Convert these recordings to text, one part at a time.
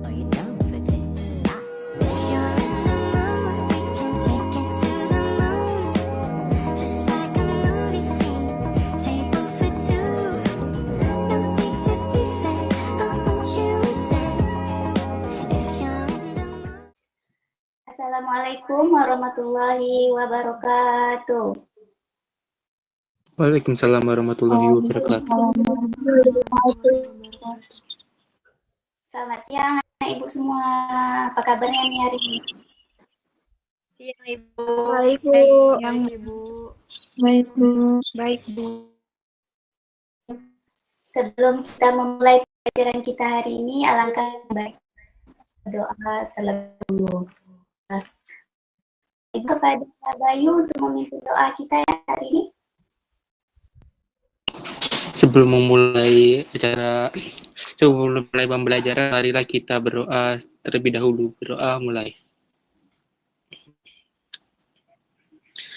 Are you down for this? If you're in the mood, we can take it to the moon. Just like a movie scene, table for two. No need to be fake, I want you to stay. If you're in the mood. Assalamualaikum warahmatullahi wabarakatuh. Waalaikumsalam warahmatullahi wabarakatuh. Selamat siang Ibu semua. Apa kabarnya nih hari ini? Siang Ibu. Baik, Bu. Siang Ibu. Baik, Bu. Baik Bu. Sebelum kita memulai pelajaran kita hari ini, alangkah baik doa terlebih dahulu. Itu kepada Pak Bayu untuk memimpin doa kita ya hari ini. Sebelum memulai pembelajaran, marilah kita berdoa terlebih dahulu. Berdoa mulai.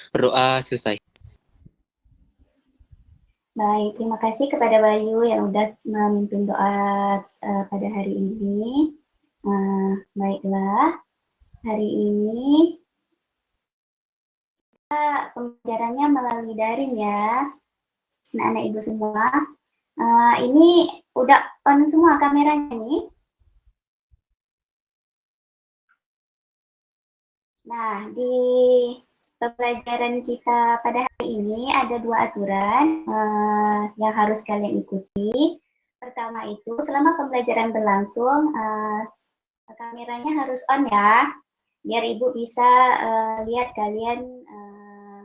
Berdoa selesai. Baik, terima kasih kepada Bayu yang sudah memimpin doa pada hari ini. Baiklah, hari ini kita pembelajarannya melalui daring ya, anak-anak Ibu semua. Ini udah on semua kameranya nih. Nah, di pembelajaran kita pada hari ini ada dua aturan yang harus kalian ikuti. Pertama itu, selama pembelajaran berlangsung, kameranya harus on ya, biar Ibu bisa lihat kalian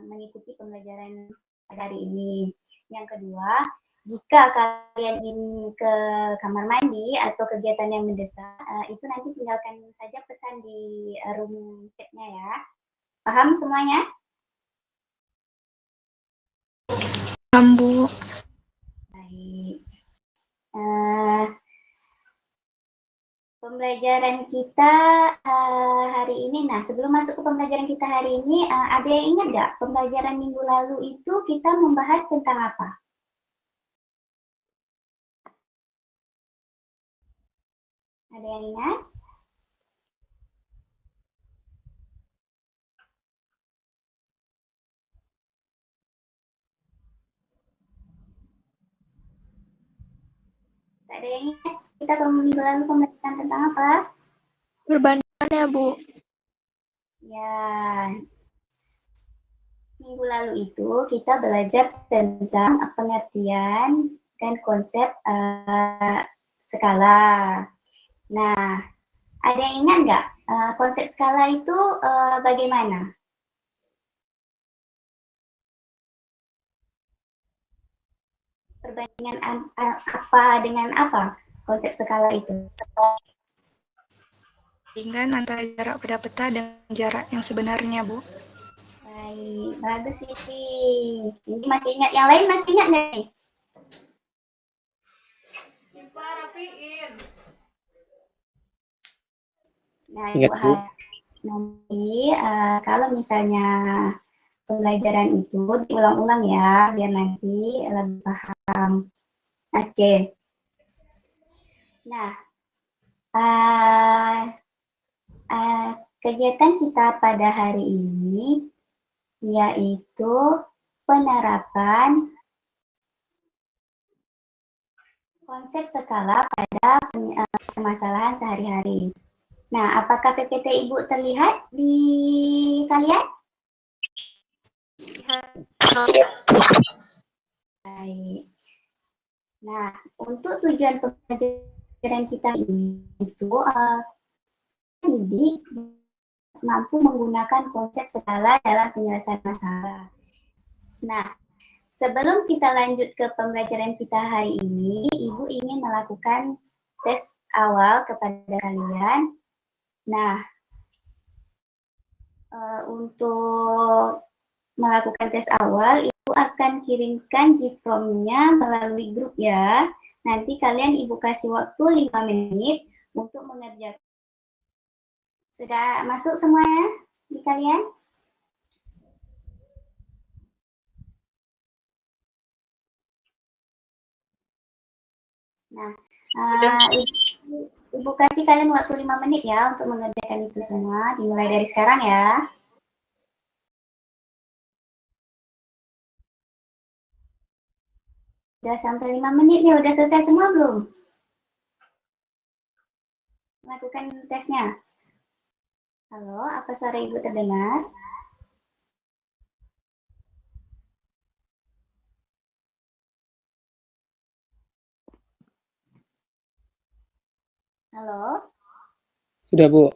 mengikuti pembelajaran pada hari ini. Yang kedua, jika kalian ingin ke kamar mandi atau kegiatan yang mendesak, itu nanti tinggalkan saja pesan di room chat-nya ya. Paham semuanya? Paham Bu. Baik. Pembelajaran kita hari ini, nah sebelum masuk ke pembelajaran kita hari ini, ada yang ingat nggak pembelajaran minggu lalu itu kita membahas tentang apa? Ada yang ingat? Tak ada yang ingat? Kita minggu lalu pembelajaran tentang apa? Perbandingan ya Bu. Ya, minggu lalu itu kita belajar tentang pengertian dan konsep skala. Nah, ada yang ingat nggak konsep skala itu bagaimana? Perbandingan apa dengan apa konsep skala itu? Perbandingan antara jarak pada peta dengan jarak yang sebenarnya Bu. Baik, bagus ini. Ini masih ingat, yang lain masih ingat nggak nih? Nah, Ingat, Bu. nanti kalau misalnya pembelajaran itu diulang-ulang ya, biar nanti lebih paham. Oke. Nah, kegiatan kita pada hari ini yaitu penerapan konsep skala pada permasalahan sehari-hari. Nah, apakah PPT Ibu terlihat di kalian? Baik. Nah, untuk tujuan pembelajaran kita ini itu didik mampu menggunakan konsep skala dalam penyelesaian masalah. Nah, sebelum kita lanjut ke pembelajaran kita hari ini, Ibu ingin melakukan tes awal kepada kalian. Nah, untuk melakukan tes awal, Ibu akan kirimkan GFrom-nya melalui grup ya. Nanti kalian Ibu kasih waktu 5 menit untuk mengerjakan. Sudah masuk semuanya di kalian? Nah, Ibu kasih kalian waktu 5 menit ya untuk mengerjakan itu semua. Dimulai dari sekarang ya. Udah sampai 5 menit nih, udah selesai semua belum? Lakukan tesnya. Halo, apa suara Ibu terdengar? Halo, Sudah, Bu.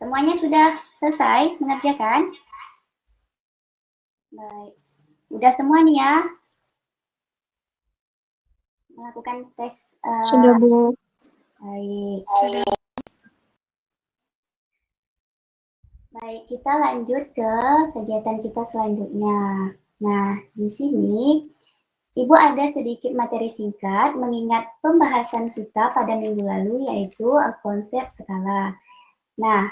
semuanya sudah selesai mengerjakan? Baik. Udah semua nih ya melakukan tes. Sudah, Bu. Baik. Baik, kita lanjut ke kegiatan kita selanjutnya. Nah, di sini Ibu ada sedikit materi singkat mengingat pembahasan kita pada minggu lalu yaitu konsep skala. Nah,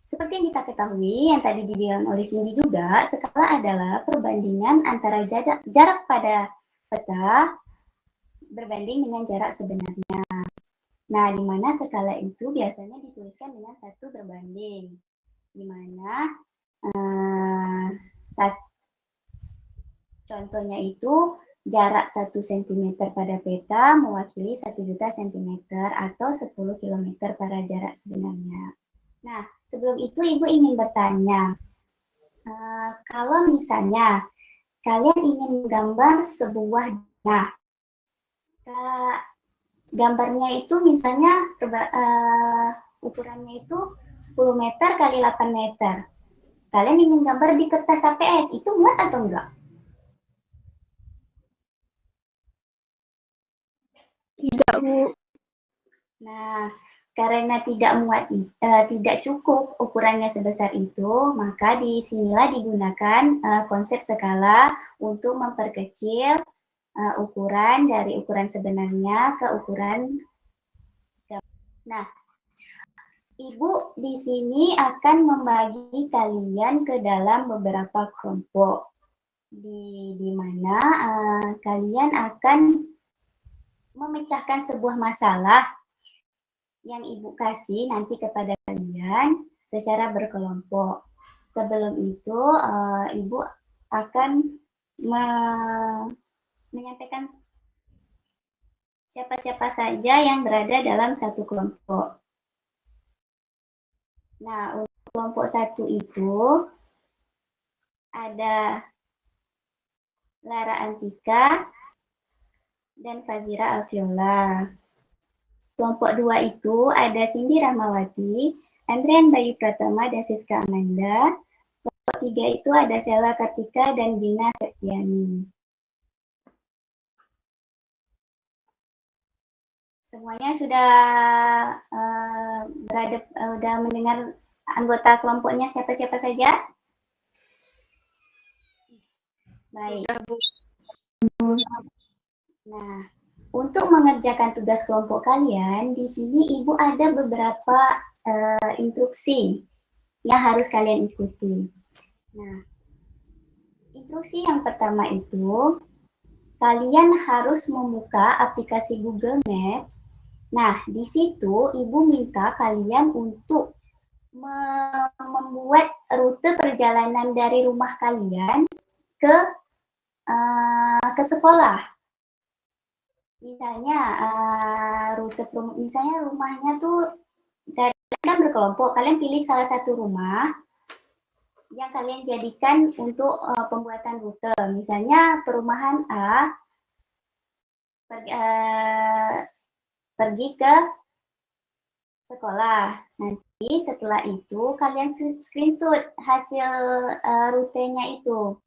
seperti yang kita ketahui, yang tadi dibilang oleh Cindy juga, skala adalah perbandingan antara jarak pada peta berbanding dengan jarak sebenarnya. Nah, di mana skala itu biasanya dituliskan dengan 1:, di mana contohnya itu jarak 1 cm pada peta mewakili 1.000.000 cm atau 10 km pada jarak sebenarnya. Nah, sebelum itu Ibu ingin bertanya, kalau misalnya kalian ingin menggambar sebuah, gambarnya itu misalnya ukurannya itu 10 meter kali 8 meter. Kalian ingin gambar di kertas HPS, itu muat atau enggak? Tidak, Bu. Nah, karena tidak cukup ukurannya sebesar itu, maka disinilah digunakan konsep skala untuk memperkecil ukuran dari ukuran sebenarnya ke ukuran. Nah, Ibu di sini akan membagi kalian ke dalam beberapa kelompok, di mana kalian akan memecahkan sebuah masalah yang Ibu kasih nanti kepada kalian secara berkelompok. Sebelum itu, Ibu akan menyampaikan siapa-siapa saja yang berada dalam satu kelompok. Nah, untuk kelompok 1 itu ada Lara Antika dan Fazira Alviola. Kelompok 2 itu ada Cindy Rahmawati, Andrian Bayu Pratama, dan Siska Amanda. Kelompok 3 itu ada Sela Kartika dan Gina Septiani. Semuanya sudah sudah mendengar anggota kelompoknya siapa-siapa saja? Baik. Sudah, Bu. Nah, untuk mengerjakan tugas kelompok kalian, di sini Ibu ada beberapa instruksi yang harus kalian ikuti. Nah, instruksi yang pertama itu, kalian harus membuka aplikasi Google Maps. Nah, di situ Ibu minta kalian untuk membuat rute perjalanan dari rumah kalian ke sekolah. Misalnya misalnya rumahnya tuh dari kan berkelompok, kalian pilih salah satu rumah yang kalian jadikan untuk pembuatan rute. Misalnya perumahan A pergi ke sekolah. Nanti setelah itu kalian screenshot hasil rutenya itu.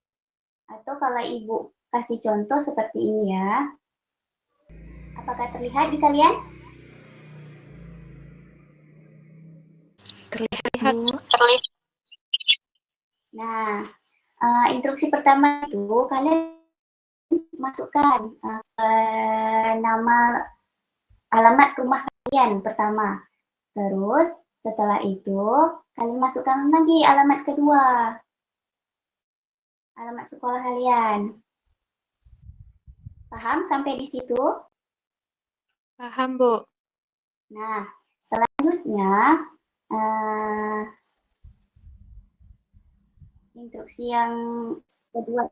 Atau kalau Ibu kasih contoh seperti ini ya. Apakah terlihat di kalian? Terlihat, Bu. Nah, instruksi pertama itu kalian masukkan nama alamat rumah kalian pertama. Terus setelah itu kalian masukkan lagi alamat kedua. Alamat sekolah kalian. Paham sampai di situ? Paham, Bu. Nah, selanjutnya instruksi yang kedua,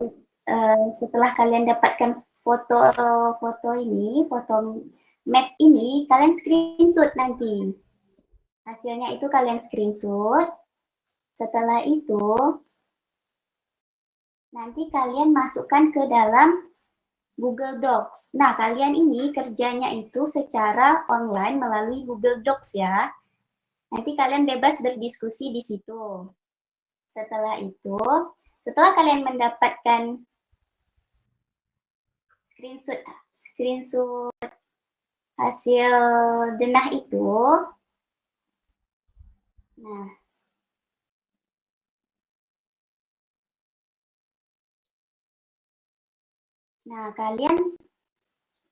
setelah kalian dapatkan foto ini, foto maps ini, kalian screenshot nanti. Hasilnya itu kalian screenshot. Setelah itu, nanti kalian masukkan ke dalam Google Docs. Nah, kalian ini kerjanya itu secara online melalui Google Docs ya. Nanti kalian bebas berdiskusi di situ. Setelah itu, setelah kalian mendapatkan screenshot hasil denah itu, nah kalian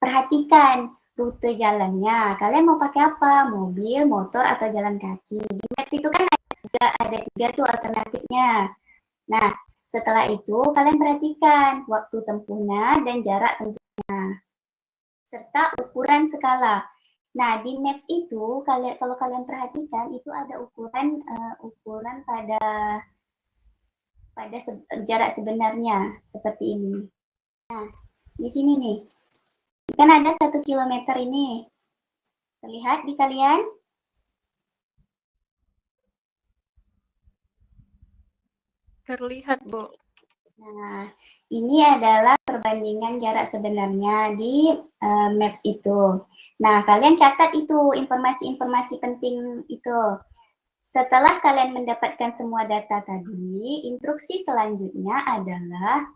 perhatikan rute jalannya. Kalian mau pakai apa? Mobil, motor, atau jalan kaki. Di Maps itu kan ada tiga tuh alternatifnya. Nah, setelah itu kalian perhatikan waktu tempuhnya dan jarak tempuhnya, serta ukuran skala. Nah, di Maps itu kalau kalian perhatikan itu ada ukuran pada jarak sebenarnya seperti ini. Nah, di sini nih, kan ada 1 kilometer ini. Terlihat di kalian? Terlihat, Bu. Nah, ini adalah perbandingan jarak sebenarnya di Maps itu. Nah, kalian catat itu informasi-informasi penting itu. Setelah kalian mendapatkan semua data tadi, instruksi selanjutnya adalah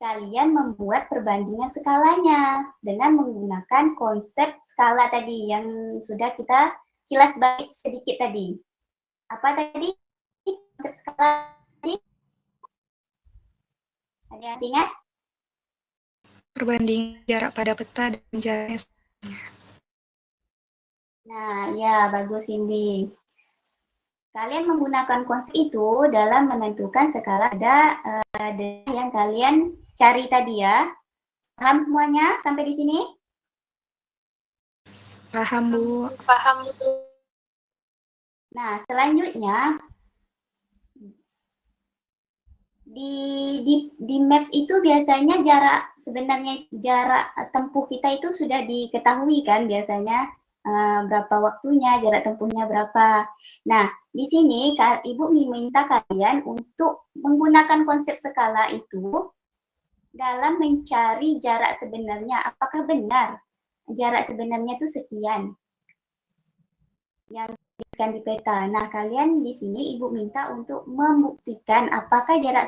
kalian membuat perbandingan skalanya dengan menggunakan konsep skala tadi yang sudah kita kilas balik sedikit tadi. Apa tadi konsep skala tadi? Ada yang ingat? Perbandingan jarak pada peta dan jaraknya. Nah, ya bagus Cindy. Kalian menggunakan konsep itu dalam menentukan skala yang kalian cari tadi ya. Paham semuanya sampai di sini? Paham, Bu. Paham, Bu. Nah, selanjutnya di Maps itu biasanya jarak tempuh kita itu sudah diketahui kan biasanya berapa waktunya, jarak tempuhnya berapa. Nah, di sini Ibu meminta kalian untuk menggunakan konsep skala itu dalam mencari jarak sebenarnya. Apakah benar jarak sebenarnya itu sekian yang dituliskan di peta. Nah, kalian di sini Ibu minta untuk membuktikan apakah jarak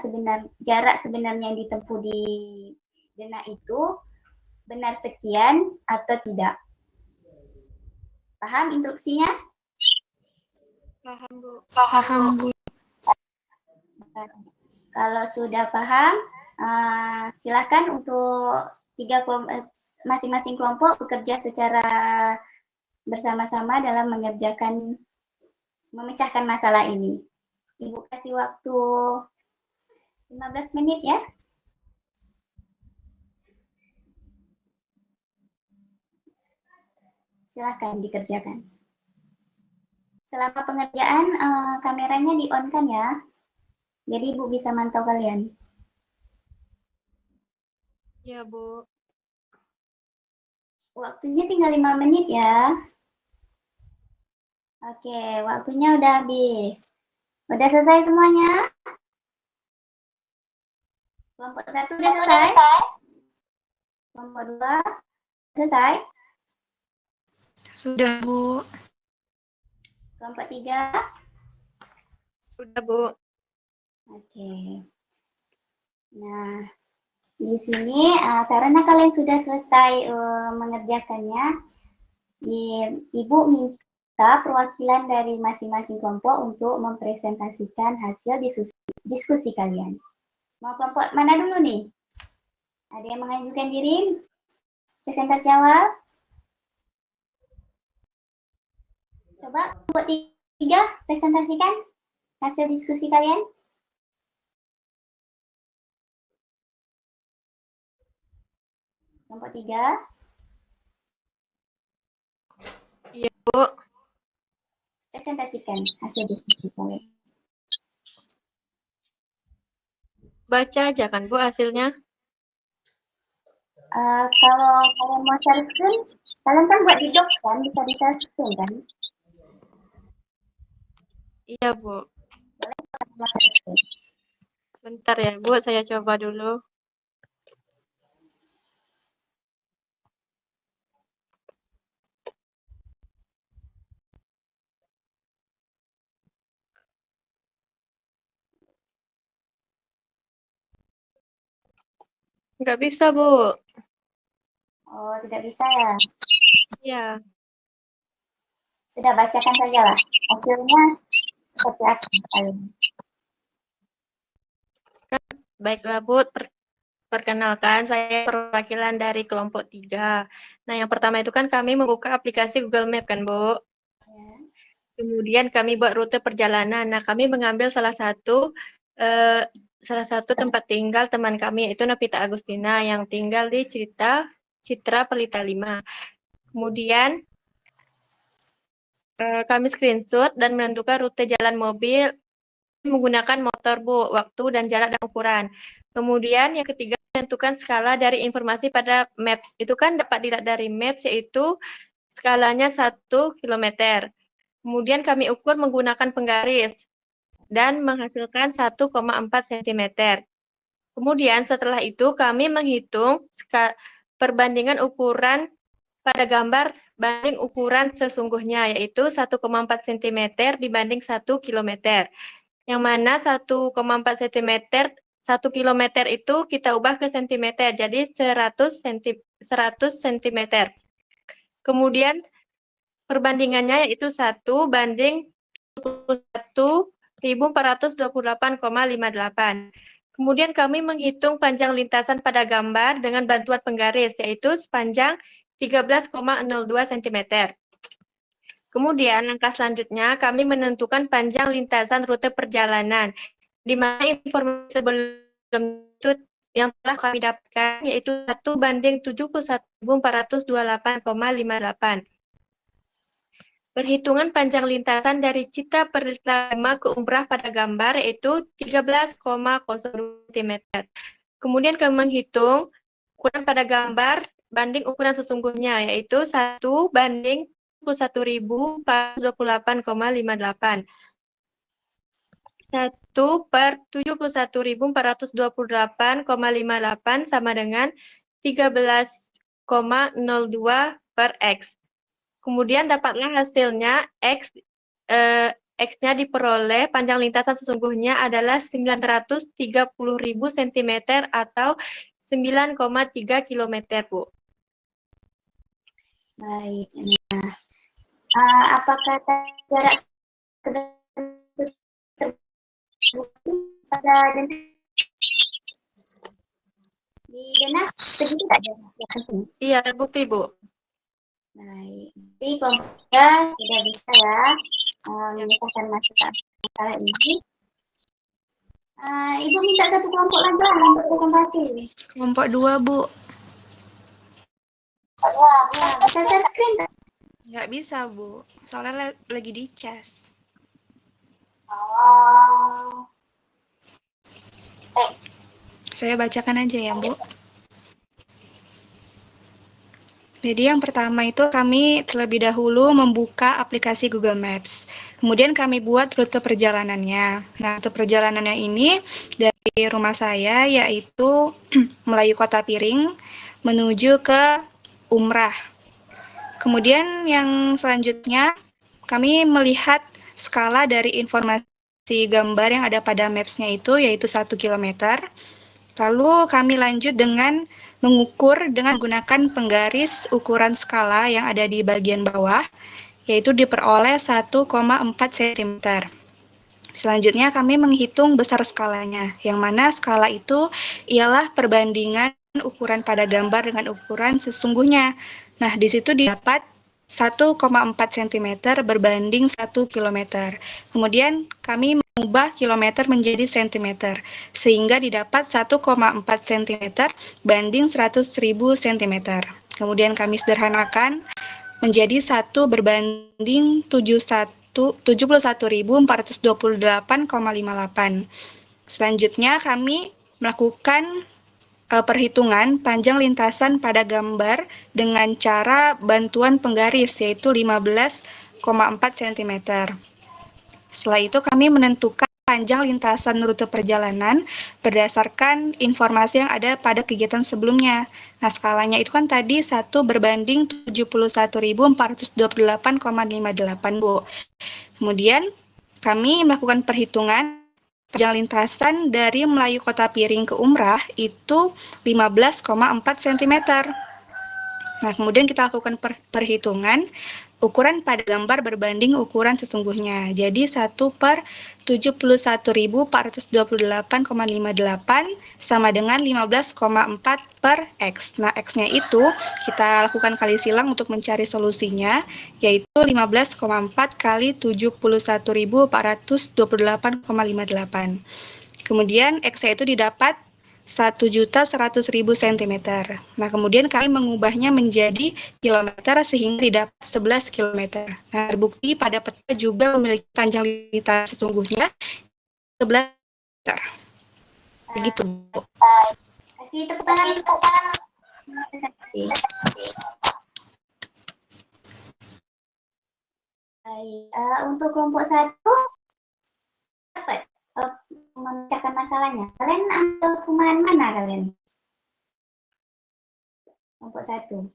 sebenarnya yang ditempuh di denah itu benar sekian atau tidak. Paham instruksinya? Paham, Bu. Paham, Bu. Kalau sudah paham, silakan untuk masing-masing kelompok bekerja secara bersama-sama dalam memecahkan masalah ini. Ibu kasih waktu 15 menit ya. Silakan dikerjakan. Selama pengerjaan, kameranya di-on-kan ya. Jadi Ibu bisa mantau kalian. Ya, Bu. Waktunya tinggal 5 menit ya. Oke, waktunya udah habis. Udah selesai semuanya? Kelompok 1 udah selesai? Kelompok 2 selesai? Sudah, Bu. Kelompok 3? Sudah, Bu. Oke. Nah, di sini karena kalian sudah selesai mengerjakannya, Ibu minta perwakilan dari masing-masing kelompok untuk mempresentasikan hasil diskusi kalian. Mau kelompok mana dulu nih? Ada yang mengajukan diri? Presentasi awal? Coba kelompok 3 presentasikan hasil diskusi kalian. Kelompok 3. Iya, presentasikan hasil diskusi kalian. Baca aja kan Bu hasilnya? Kalau kalian mau share screen, kalian kan buat di Docs kan, bisa screen kan? Iya Bu. Mau share screen. Bentar ya Bu, saya coba dulu. Nggak bisa Bu. Oh, tidak bisa ya? Iya. Sudah bacakan saja lah. Hasilnya seperti apa kalian? Baiklah Bu, perkenalkan saya perwakilan dari kelompok 3. Nah, yang pertama itu kan kami membuka aplikasi Google Map kan Bu. Ya. Kemudian kami buat rute perjalanan. Nah, kami mengambil salah satu tempat tinggal teman kami, yaitu Novita Agustina yang tinggal di Citra Pelita 5. Kemudian kami screenshot dan menentukan rute jalan mobil menggunakan motor Bu, waktu dan jarak dan ukuran. Kemudian yang ketiga menentukan skala dari informasi pada Maps. Itu kan dapat dilihat dari Maps, yaitu skalanya 1 km. Kemudian kami ukur menggunakan penggaris dan menghasilkan 1,4 cm. Kemudian setelah itu kami menghitung perbandingan ukuran pada gambar banding ukuran sesungguhnya, yaitu 1,4 cm dibanding 1 km. Yang mana 1,4 cm, 1 km itu kita ubah ke cm, jadi 100 cm. Kemudian perbandingannya yaitu 1 banding 21.428,58. Kemudian kami menghitung panjang lintasan pada gambar dengan bantuan penggaris, yaitu sepanjang 13,02 cm. Kemudian langkah selanjutnya kami menentukan panjang lintasan rute perjalanan, di mana informasi sebelum itu yang telah kami dapatkan yaitu 1 banding 71.428,58. Perhitungan panjang lintasan dari Citra Pelita 5 ke Umrah pada gambar yaitu 13,02 cm. Kemudian kami menghitung ukuran pada gambar banding ukuran sesungguhnya yaitu 1 banding 71.428,58. 1 per 71.428,58 sama dengan 13,02 per X. Kemudian dapatlah hasilnya X-nya diperoleh panjang lintasan sesungguhnya adalah 930.000 cm atau 9,3 km, Bu. Baik. Apakah jarak pada di Denas segitu tak jaraknya? Iya, terbukti, Bu. Baik. Jadi kelompoknya sudah bisa ya menyelesaikan masalah ini. Ibu minta satu kelompok lagi lah untuk presentasi. Kelompok 2, Bu. Ya, bisa share screen tak? Nggak bisa, Bu. Soalnya lagi di cas. Saya bacakan aja ya, Bu. Jadi yang pertama itu kami terlebih dahulu membuka aplikasi Google Maps. Kemudian kami buat rute perjalanannya. Nah, rute perjalanannya ini dari rumah saya yaitu Melayu Kota Piring menuju ke Umrah. Kemudian yang selanjutnya kami melihat skala dari informasi gambar yang ada pada maps-nya itu yaitu 1 km. Lalu kami lanjut dengan mengukur dengan menggunakan penggaris ukuran skala yang ada di bagian bawah, yaitu diperoleh 1,4 cm. Selanjutnya kami menghitung besar skalanya, yang mana skala itu ialah perbandingan ukuran pada gambar dengan ukuran sesungguhnya. Nah, di situ didapat 1,4 cm berbanding 1 km. Kemudian kami mengubah kilometer menjadi cm, sehingga didapat 1,4 cm banding 100.000 cm. Kemudian kami sederhanakan menjadi 1 berbanding 71 71.428,58. Selanjutnya kami melakukan perhitungan panjang lintasan pada gambar dengan cara bantuan penggaris, yaitu 15,4 cm. Setelah itu kami menentukan panjang lintasan rute perjalanan berdasarkan informasi yang ada pada kegiatan sebelumnya. Nah, skalanya itu kan tadi 1 berbanding 71.428,58, Bu. Kemudian kami melakukan perhitungan panjang lintasan dari Melayu Kota Piring ke Umrah itu 15,4 cm. Nah, kemudian kita lakukan perhitungan ukuran pada gambar berbanding ukuran sesungguhnya. Jadi 1/71.428,58 sama dengan 15,4 per X. Nah, X-nya itu kita lakukan kali silang untuk mencari solusinya, yaitu 15,4 kali 71.428,58. Kemudian X-nya itu didapat 1.100.000 cm. Nah, kemudian kami mengubahnya menjadi kilometer sehingga didapat 11 km. Nah, terbukti pada peta juga memiliki panjang lintasan sesungguhnya 11 meter. Begitu, Bu. Kasih tepuk tangan. Kasih. Baik, untuk kelompok 1 dapat memecahkan masalahnya. Kalian ambil rumahan mana kalian? Kelompok 1.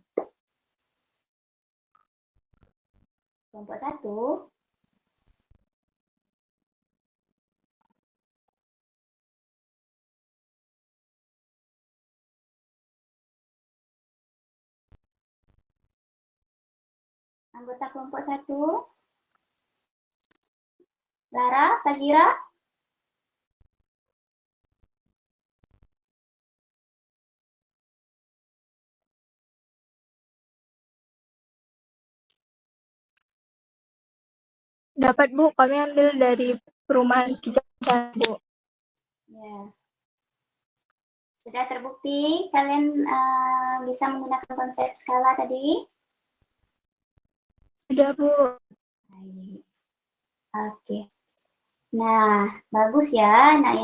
Kelompok 1. Anggota kelompok 1. Lara, Fazira. Dapat, Bu. Kami ambil dari perumahan Kijang, Bu. Ya. Sudah terbukti kalian bisa menggunakan konsep skala tadi? Sudah, Bu. Baik. Oke. Nah, bagus ya, anak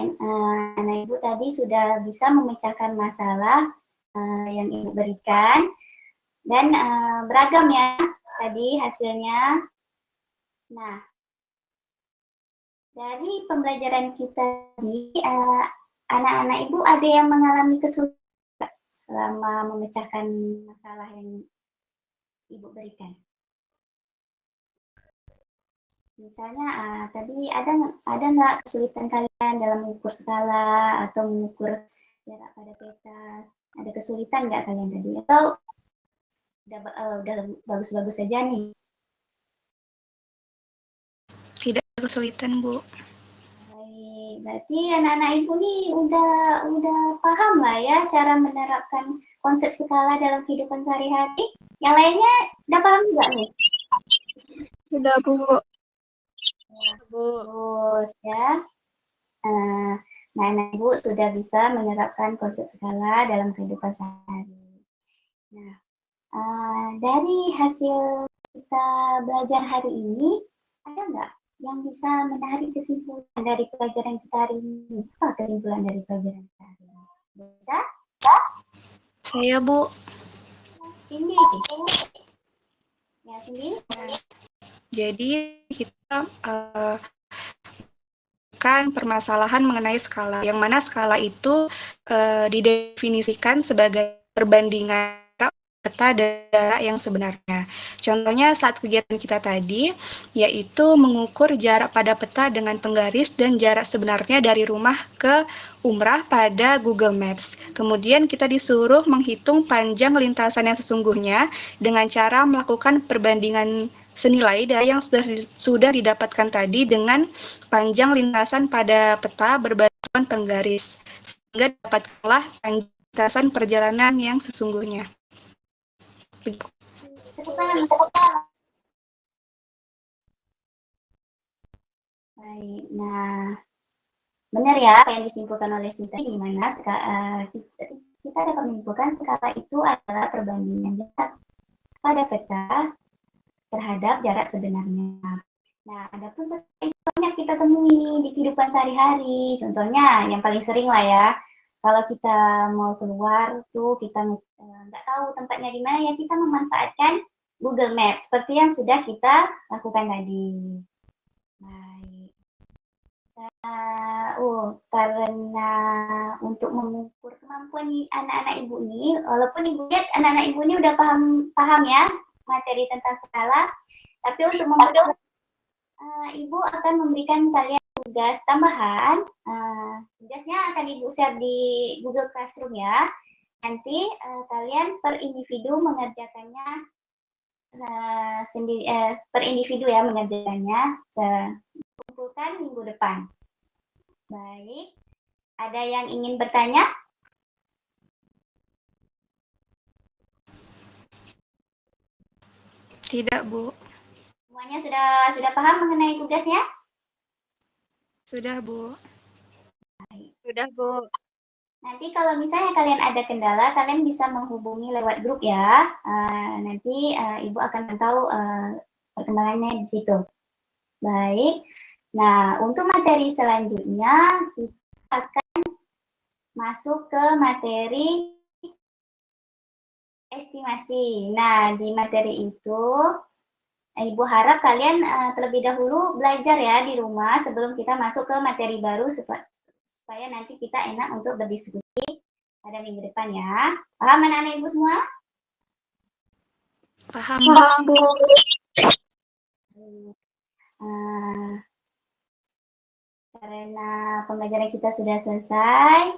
Ibu tadi sudah bisa memecahkan masalah yang Ibu berikan. Dan beragam ya tadi hasilnya. Nah, dari pembelajaran kita tadi, anak-anak Ibu ada yang mengalami kesulitan selama memecahkan masalah yang Ibu berikan? Misalnya, tadi ada nggak kesulitan kalian dalam mengukur skala atau mengukur jarak pada peta? Ada kesulitan nggak kalian tadi? Atau udah bagus-bagus saja nih? Tidak ada kesulitan, Bu. Baik, berarti anak-anak Ibu nih udah paham lah ya cara menerapkan konsep skala dalam kehidupan sehari-hari. Yang lainnya udah paham nggak nih? Sudah, Bu. Bagus ya. Nah, anak Ibu sudah bisa menerapkan konsep skala dalam kehidupan sehari. Nah, dari hasil kita belajar hari ini, ada nggak yang bisa menarik kesimpulan dari pelajaran kita hari ini? Apa kesimpulan dari pelajaran kita hari ini? Bisa? Saya, Bu. Cindy. Ya, Cindy. Jadi kita kan permasalahan mengenai skala, yang mana skala itu didefinisikan sebagai perbandingan peta jarak yang sebenarnya. Contohnya saat kegiatan kita tadi, yaitu mengukur jarak pada peta dengan penggaris dan jarak sebenarnya dari rumah ke Umrah pada Google Maps. Kemudian kita disuruh menghitung panjang lintasan yang sesungguhnya dengan cara melakukan perbandingan senilai dari yang sudah didapatkan tadi dengan panjang lintasan pada peta berbantuan penggaris, sehingga dapatkanlah panjang lintasan perjalanan yang sesungguhnya. Baik, nah benar ya apa yang disimpulkan oleh Sita, di mana kita dapat menyimpulkan skala itu adalah perbandingan jarak pada peta terhadap jarak sebenarnya. Nah, adapun itu banyak kita temui di kehidupan sehari-hari. Contohnya yang paling sering lah ya, kalau kita mau keluar tuh kita nggak tahu tempatnya di mana, ya kita memanfaatkan Google Maps seperti yang sudah kita lakukan tadi. Baik. Karena untuk mengukur kemampuan anak-anak ibu ini, walaupun ibu lihat anak-anak ibu ini udah paham ya materi tentang skala, tapi untuk mempermudah ibu akan memberikan kalian tugas tambahan. Tugasnya akan ibu share di Google Classroom ya. Nanti kalian per individu mengerjakannya sendiri, per individu ya mengerjakannya. Kumpulkan minggu depan. Baik. Ada yang ingin bertanya? Tidak, Bu. Semuanya sudah paham mengenai tugasnya? Sudah, Bu. Sudah, Bu. Nanti kalau misalnya kalian ada kendala, kalian bisa menghubungi lewat grup ya. Nanti Ibu akan tahu perkembangannya di situ. Baik. Nah, untuk materi selanjutnya, kita akan masuk ke materi estimasi. Nah, di materi itu, Ibu harap kalian terlebih dahulu belajar ya di rumah sebelum kita masuk ke materi baru supaya nanti kita enak untuk berdiskusi pada minggu depan ya. Paham anak-anak Ibu semua? Paham, Bu. Karena pembelajaran kita sudah selesai,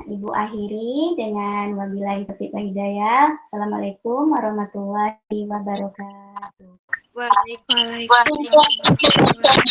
Ibu akhiri dengan wabillahi taufiq wal hidayah. Assalamualaikum warahmatullahi wabarakatuh. Waalaikumsalam. Waalaikumsalam.